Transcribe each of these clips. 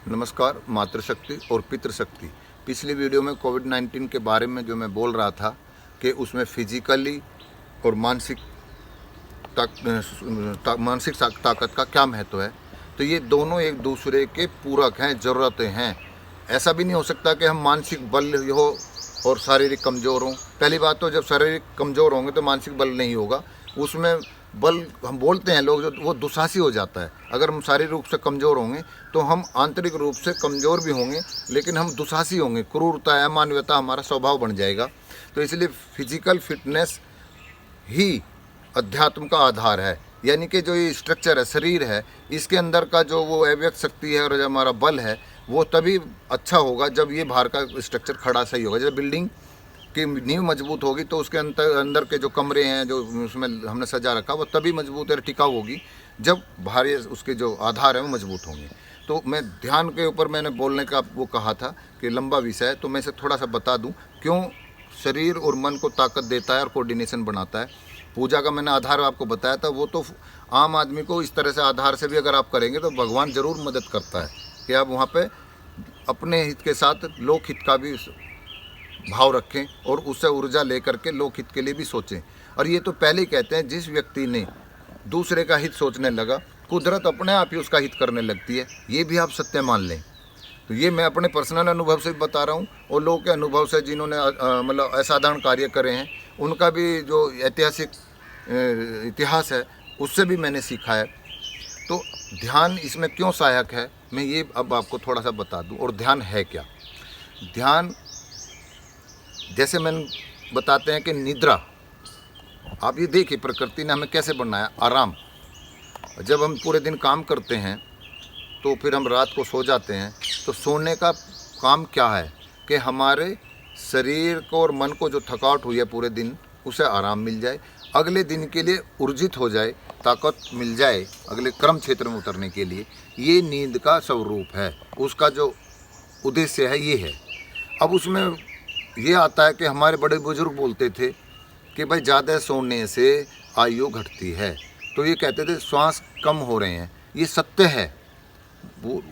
नमस्कार। मातृशक्ति और पितृशक्ति। पिछली वीडियो में कोविड-19 के बारे में जो मैं बोल रहा था कि उसमें फिजिकली और मानसिक ताकत का क्या महत्व है, तो ये दोनों एक दूसरे के पूरक हैं, ज़रूरतें हैं। ऐसा भी नहीं हो सकता कि हम मानसिक बल हो और शारीरिक कमज़ोर हों। पहली बात तो जब शारीरिक कमज़ोर होंगे तो मानसिक बल नहीं होगा। उसमें बल हम बोलते हैं लोग, जो वो दुस्साहसी हो जाता है। अगर हम शारीरिक रूप से कमज़ोर होंगे तो हम आंतरिक रूप से कमज़ोर भी होंगे, लेकिन हम दुस्साहसी होंगे। क्रूरता, अमानवीयता हमारा स्वभाव बन जाएगा। तो इसलिए फिजिकल फिटनेस ही अध्यात्म का आधार है। यानी कि जो ये स्ट्रक्चर है, शरीर है, इसके अंदर का जो वो अव्यक्त शक्ति है और जो हमारा बल है, वो तभी अच्छा होगा जब ये बाहर का स्ट्रक्चर खड़ा सही होगा। जब बिल्डिंग की नींव मजबूत होगी तो उसके अंदर के जो कमरे हैं, जो उसमें हमने सजा रखा, वो तभी मजबूत और टिकाऊ होगी जब बाहरी उसके जो आधार हैं वो मजबूत होंगे। तो मैं ध्यान के ऊपर मैंने बोलने का वो कहा था कि लंबा विषय है, तो मैं इसे थोड़ा सा बता दूं क्यों शरीर और मन को ताकत देता है और कोऑर्डिनेशन बनाता है। पूजा का मैंने आधार आपको बताया था, वो तो आम आदमी को इस तरह से आधार से भी अगर आप करेंगे तो भगवान ज़रूर मदद करता है कि आप वहाँ पे अपने हित के साथ लोक हित का भी भाव रखें और उससे ऊर्जा लेकर के लोक हित के लिए भी सोचें। और ये तो पहले ही कहते हैं, जिस व्यक्ति ने दूसरे का हित सोचने लगा, कुदरत अपने आप ही उसका हित करने लगती है। ये भी आप सत्य मान लें। तो ये मैं अपने पर्सनल अनुभव से बता रहा हूँ और लोगों के अनुभव से, जिन्होंने मतलब असाधारण कार्य करे हैं, उनका भी जो ऐतिहासिक इतिहास है उससे भी मैंने सीखा है। तो ध्यान इसमें क्यों सहायक है, मैं ये अब आपको थोड़ा सा बता दूं। और ध्यान है क्या? ध्यान, जैसे मैंने बताते हैं कि निद्रा, आप ये देखिए प्रकृति ने हमें कैसे बनाया, आराम। जब हम पूरे दिन काम करते हैं तो फिर हम रात को सो जाते हैं, तो सोने का काम क्या है कि हमारे शरीर को और मन को जो थकावट हुई है पूरे दिन, उसे आराम मिल जाए, अगले दिन के लिए ऊर्जित हो जाए, ताकत मिल जाए अगले क्रम क्षेत्र में उतरने के लिए। ये नींद का स्वरूप है, उसका जो उद्देश्य है ये है। अब उसमें ये आता है कि हमारे बड़े बुजुर्ग बोलते थे कि भाई ज़्यादा सोने से आयु घटती है। तो ये कहते थे श्वास कम हो रहे हैं। ये सत्य है, वो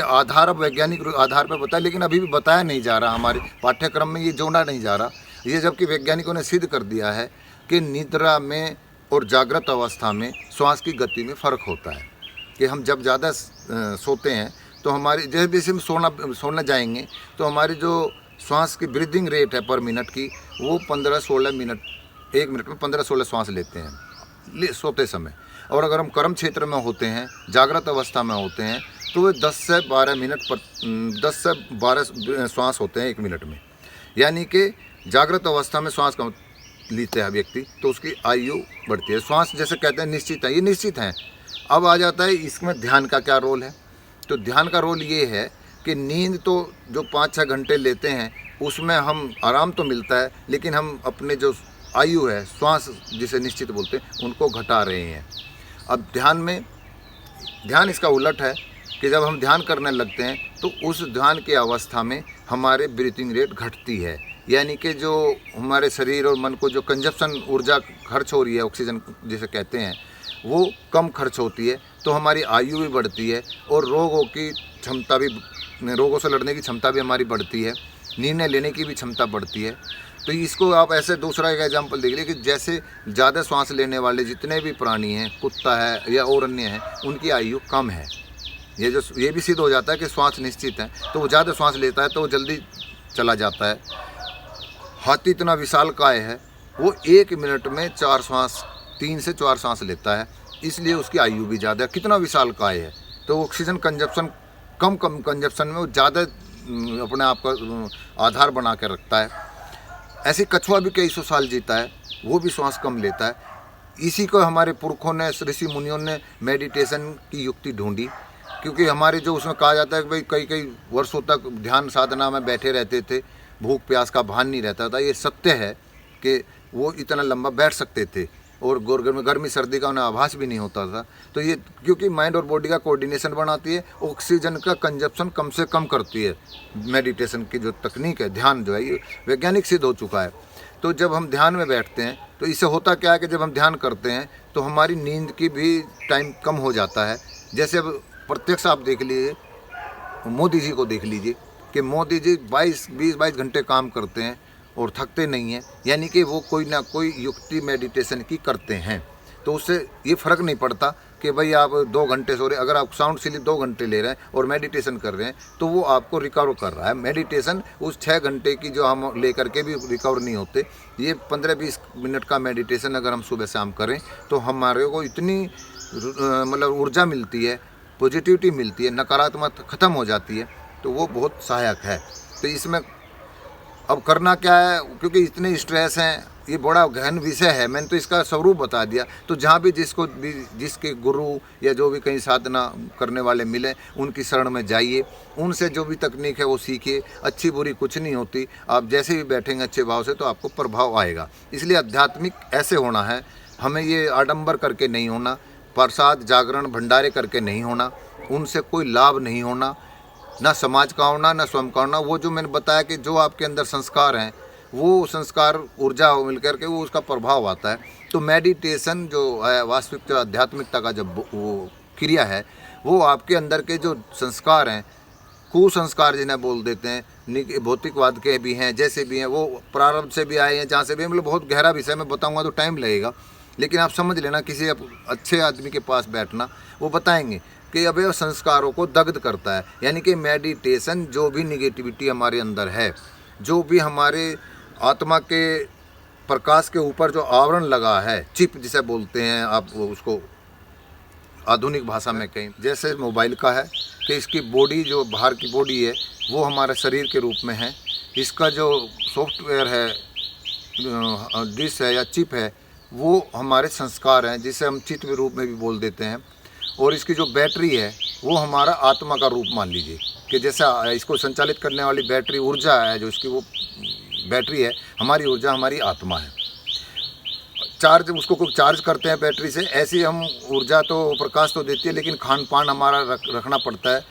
आधार अब वैज्ञानिक आधार पर बताया, लेकिन अभी भी बताया नहीं जा रहा, हमारे पाठ्यक्रम में ये जोड़ा नहीं जा रहा। ये जबकि वैज्ञानिकों ने सिद्ध कर दिया है कि निद्रा में और जागृत अवस्था में श्वास की गति में फ़र्क होता है। कि हम जब ज़्यादा सोते हैं तो हमारी, जैसे हम सोने जाएंगे तो हमारी जो श्वास की ब्रीदिंग रेट है पर मिनट की, वो 15-16 मिनट, 1 मिनट में 15-16 श्वास लेते हैं सोते समय। और अगर हम कर्म क्षेत्र में होते हैं, जागृत अवस्था में होते हैं, तो वे 10 से 12 श्वास होते हैं 1 मिनट में। यानी कि जागृत अवस्था में श्वास कम लेते हैं व्यक्ति तो उसकी आयु बढ़ती है। श्वास जैसे कहते हैं निश्चित है, ये निश्चित है। अब आ जाता है इसमें ध्यान का क्या रोल है। तो ध्यान का रोल ये है कि नींद तो जो 5-6 घंटे लेते हैं उसमें हम आराम तो मिलता है, लेकिन हम अपने जो आयु है, श्वास जिसे निश्चित बोलते हैं, उनको घटा रहे हैं। अब ध्यान इसका उलट है कि जब हम ध्यान करने लगते हैं तो उस ध्यान की अवस्था में हमारे ब्रीथिंग रेट घटती है। यानी कि जो हमारे शरीर और मन को जो कंजप्शन ऊर्जा खर्च हो रही है, ऑक्सीजन जिसे कहते हैं, वो कम खर्च होती है। तो हमारी आयु भी बढ़ती है और रोगों से लड़ने की क्षमता भी हमारी बढ़ती है, निर्णय लेने की भी क्षमता बढ़ती है। तो इसको आप ऐसे दूसरा एक एग्जांपल देख लीजिए कि जैसे ज़्यादा श्वास लेने वाले जितने भी प्राणी हैं, कुत्ता है या और अन्य हैं, उनकी आयु कम है। ये भी सिद्ध हो जाता है कि श्वास निश्चित है, तो वो ज़्यादा श्वास लेता है तो वो जल्दी चला जाता है। हाथी इतना विशालकाय है, वो 1 मिनट में 3 से 4 श्वास लेता है, इसलिए उसकी आयु भी ज़्यादा है। कितना विशालकाय है, तो ऑक्सीजन कंजप्शन कम कंजप्शन में वो ज़्यादा अपने आप का आधार बना कर रखता है। ऐसे कछुआ भी कई सौ साल जीता है, वो भी श्वास कम लेता है। इसी को हमारे पुरखों ने, ऋषि मुनियों ने मेडिटेशन की युक्ति ढूंढी, क्योंकि हमारे जो उसमें कहा जाता है कि भाई कई वर्षों तक ध्यान साधना में बैठे रहते थे, भूख प्यास का भान नहीं रहता था। ये सत्य है कि वो इतना लंबा बैठ सकते थे और गर्मी सर्दी का उन्हें आभास भी नहीं होता था। तो ये क्योंकि माइंड और बॉडी का कोऑर्डिनेशन बनाती है, ऑक्सीजन का कंजप्शन कम से कम करती है। मेडिटेशन की जो तकनीक है, ध्यान जो है, ये वैज्ञानिक सिद्ध हो चुका है। तो जब हम ध्यान में बैठते हैं तो इससे होता क्या है कि जब हम ध्यान करते हैं तो हमारी नींद की भी टाइम कम हो जाता है। जैसे अब प्रत्यक्ष आप देख लीजिए मोदी जी को देख लीजिए कि मोदी जी 20-22 घंटे काम करते हैं और थकते नहीं हैं, यानी कि वो कोई ना कोई युक्ति मेडिटेशन की करते हैं। तो उससे ये फ़र्क नहीं पड़ता कि भाई आप 2 घंटे सो रहे, अगर आप साउंड स्लीप 2 घंटे ले रहे हैं और मेडिटेशन कर रहे हैं तो वो आपको रिकवर कर रहा है। मेडिटेशन उस 6 घंटे की जो हम लेकर के भी रिकवर नहीं होते, ये 15-20 मिनट का मेडिटेशन अगर हम सुबह शाम करें तो हमारे को इतनी मतलब ऊर्जा मिलती है, पॉजिटिविटी मिलती है, नकारात्मक ख़त्म हो जाती है, तो वो बहुत सहायक है। तो इसमें अब करना क्या है, क्योंकि इतने स्ट्रेस हैं, ये बड़ा गहन विषय है, मैंने तो इसका स्वरूप बता दिया। तो जहाँ भी जिसके गुरु या जो भी कहीं साधना करने वाले मिले उनकी शरण में जाइए, उनसे जो भी तकनीक है वो सीखिए। अच्छी बुरी कुछ नहीं होती, आप जैसे भी बैठेंगे अच्छे भाव से तो आपको प्रभाव आएगा। इसलिए आध्यात्मिक ऐसे होना है, हमें ये आडंबर करके नहीं होना, प्रसाद जागरण भंडारे करके नहीं होना, उनसे कोई लाभ नहीं होना, ना समाज का होना ना स्वयं का होना। वो जो मैंने बताया कि जो आपके अंदर संस्कार हैं वो संस्कार ऊर्जा मिलकर के वो उसका प्रभाव आता है। तो मेडिटेशन जो है वास्तविक जो आध्यात्मिकता का जब वो क्रिया है, वो आपके अंदर के जो संस्कार हैं, कुसंस्कार जिन्हें बोल देते हैं, भौतिकवाद के भी हैं, जैसे भी हैं, वो प्रारब्ध से भी आए हैं, जहाँ से भी, मतलब बहुत गहरा विषय मैं बताऊँगा तो टाइम लगेगा, लेकिन आप समझ लेना। किसी अच्छे आदमी के पास बैठना, वो बताएंगे कि अब संस्कारों को दग्ध करता है। यानी कि मेडिटेशन जो भी निगेटिविटी हमारे अंदर है, जो भी हमारे आत्मा के प्रकाश के ऊपर जो आवरण लगा है, चिप जिसे बोलते हैं आप उसको आधुनिक भाषा में कहें, जैसे मोबाइल का है कि इसकी बॉडी जो बाहर की बॉडी है वो हमारे शरीर के रूप में है, इसका जो सॉफ्टवेयर है, डिश है या चिप है, वो हमारे संस्कार हैं जिसे हम चित्त के रूप में भी बोल देते हैं। और इसकी जो बैटरी है वो हमारा आत्मा का रूप मान लीजिए कि जैसा इसको संचालित करने वाली बैटरी ऊर्जा है, जो इसकी वो बैटरी है, हमारी ऊर्जा हमारी आत्मा है। चार्ज उसको कुछ चार्ज करते हैं बैटरी से, ऐसी हम ऊर्जा तो प्रकाश तो देती है, लेकिन खान पान हमारा रखना पड़ता है,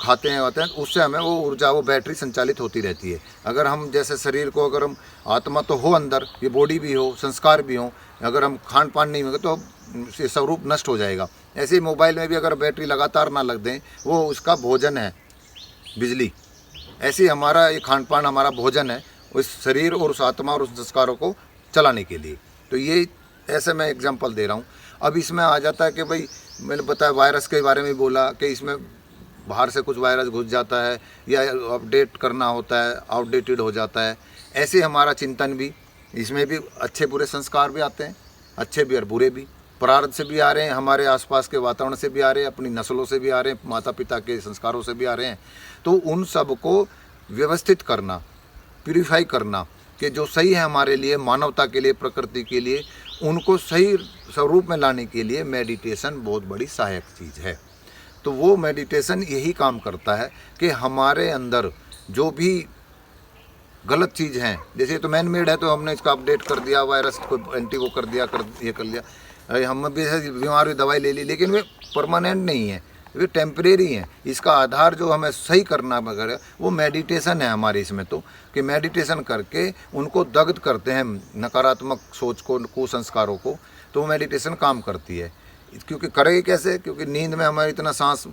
खाते हैं आते हैं, उससे हमें वो ऊर्जा वो बैटरी संचालित होती रहती है। अगर हम जैसे शरीर को, अगर हम आत्मा तो हो अंदर, ये बॉडी भी हो, संस्कार भी हो, अगर हम खान पान नहीं होंगे तो ये स्वरूप नष्ट हो जाएगा। ऐसे ही मोबाइल में भी अगर बैटरी लगातार ना लग दें, वो उसका भोजन है बिजली, ऐसे ही हमारा ये खान पान हमारा भोजन है उस शरीर और उस आत्मा और उस संस्कारों को चलाने के लिए। तो ये ऐसे मैं एग्जांपल दे रहा हूँ। अब इसमें आ जाता है कि भाई मैंने बताया वायरस के बारे में बोला कि इसमें बाहर से कुछ वायरस घुस जाता है या अपडेट करना होता है, आउटडेटेड हो जाता है। ऐसे हमारा चिंतन भी, इसमें भी अच्छे बुरे संस्कार भी आते हैं, अच्छे भी और बुरे भी, प्रारब्ध से भी आ रहे हैं, हमारे आसपास के वातावरण से भी आ रहे हैं, अपनी नस्लों से भी आ रहे हैं, माता पिता के संस्कारों से भी आ रहे हैं। तो उन सब को व्यवस्थित करना, प्यूरिफाई करना कि जो सही है हमारे लिए, मानवता के लिए, प्रकृति के लिए, उनको सही स्वरूप में लाने के लिए मेडिटेशन बहुत बड़ी सहायक चीज़ है। तो वो मेडिटेशन यही काम करता है कि हमारे अंदर जो भी गलत चीज़ हैं, जैसे तो मैन मेड है तो हमने इसका अपडेट कर दिया, वायरस को एंटी वो कर दिया, ये कर लिया, हम भी बीमार हुई दवाई ले ली, लेकिन वे परमानेंट नहीं है, वे टेम्परेरी हैं। इसका आधार जो हमें सही करना वगैरह वो मेडिटेशन है हमारे इसमें, तो कि मेडिटेशन करके उनको दग्ध करते हैं, नकारात्मक सोच को, कुसंस्कारों को। तो वो मेडिटेशन काम करती है। क्योंकि करेगी कैसे, क्योंकि नींद में हमारी इतना सांस,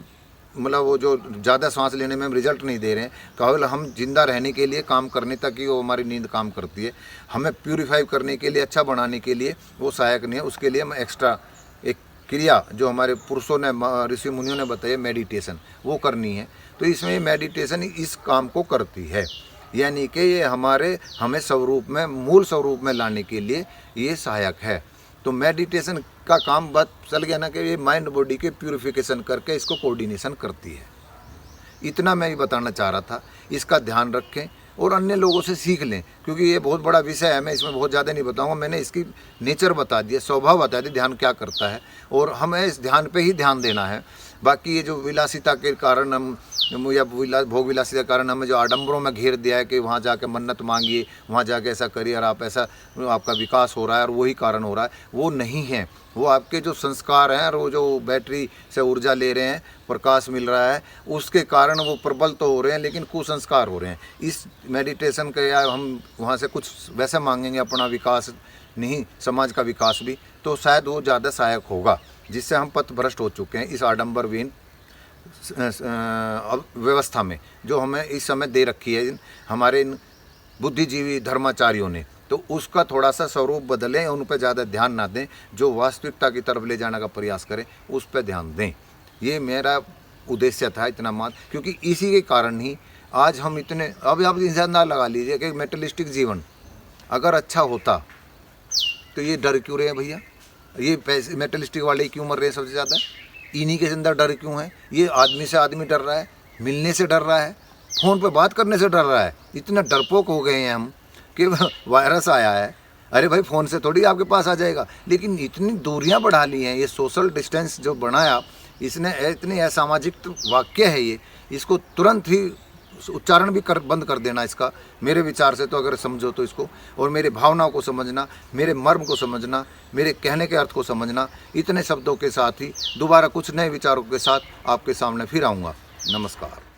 मतलब वो जो ज़्यादा सांस लेने में हम रिजल्ट नहीं दे रहे हैं, केवल हम जिंदा रहने के लिए, काम करने तक ही वो हमारी नींद काम करती है। हमें प्यूरिफाई करने के लिए, अच्छा बनाने के लिए वो सहायक नहीं है। उसके लिए हम एक्स्ट्रा एक क्रिया जो हमारे पुरुषों ने, ऋषि मुनियों ने बताया, मेडिटेशन, वो करनी है। तो इसमें मेडिटेशन इस काम को करती है, यानी कि ये हमें स्वरूप में, मूल स्वरूप में लाने के लिए ये सहायक है। तो मेडिटेशन का काम बात चल गया ना कि ये माइंड बॉडी के प्यूरिफिकेशन करके इसको कोऑर्डिनेशन करती है। इतना मैं ये बताना चाह रहा था। इसका ध्यान रखें और अन्य लोगों से सीख लें, क्योंकि ये बहुत बड़ा विषय है, मैं इसमें बहुत ज़्यादा नहीं बताऊंगा। मैंने इसकी नेचर बता दिया, स्वभाव बता दिया, ध्यान क्या करता है, और हमें इस ध्यान पे ही ध्यान देना है। बाकी ये जो विलासिता के कारण हम, या भोग विलासिता के कारण हमें जो आडंबरों में घेर दिया है कि वहाँ जाके मन्नत मांगिए, वहाँ जाके ऐसा करिए और आप ऐसा, आपका विकास हो रहा है और वही कारण हो रहा है, वो नहीं है। वो आपके जो संस्कार हैं और वो जो बैटरी से ऊर्जा ले रहे हैं, प्रकाश मिल रहा है, उसके कारण वो प्रबल तो हो रहे हैं, लेकिन कुसंस्कार हो रहे हैं। इस मेडिटेशन के या हम वहाँ से कुछ वैसे मांगेंगे, अपना विकास नहीं, समाज का विकास भी, तो शायद वो ज़्यादा सहायक होगा, जिससे हम पथ भ्रष्ट हो चुके हैं इस आडंबरहीन व्यवस्था में जो हमें इस समय दे रखी है हमारे इन बुद्धिजीवी धर्माचार्यों ने, तो उसका थोड़ा सा स्वरूप बदलें, उन पर ज़्यादा ध्यान ना दें, जो वास्तविकता की तरफ ले जाने का प्रयास करें उस पर ध्यान दें। ये मेरा उद्देश्य था, इतना मात्र, क्योंकि इसी के कारण ही आज हम इतने, अब आप इंसान लगा लीजिए कि मेटलिस्टिक जीवन अगर अच्छा होता तो ये डर क्यों रहे हैं भैया, ये पैसे मेटलिस्टिक वाले क्यों मर रहे हैं सबसे ज़्यादा, इन्हीं के अंदर डर क्यों है, ये आदमी से आदमी डर रहा है, मिलने से डर रहा है, फ़ोन पे बात करने से डर रहा है, इतना डरपोक हो गए हैं हम कि वायरस आया है, अरे भाई फ़ोन से थोड़ी आपके पास आ जाएगा। लेकिन इतनी दूरियां बढ़ा ली हैं, ये सोशल डिस्टेंस जो बनाया इसने, इतनी असामाजिक वाक्य है ये, इसको तुरंत ही उच्चारण भी बंद कर देना इसका, मेरे विचार से तो अगर समझो तो इसको, और मेरे भावनाओं को समझना, मेरे मर्म को समझना, मेरे कहने के अर्थ को समझना। इतने शब्दों के साथ ही दोबारा कुछ नए विचारों के साथ आपके सामने फिर आऊँगा। नमस्कार।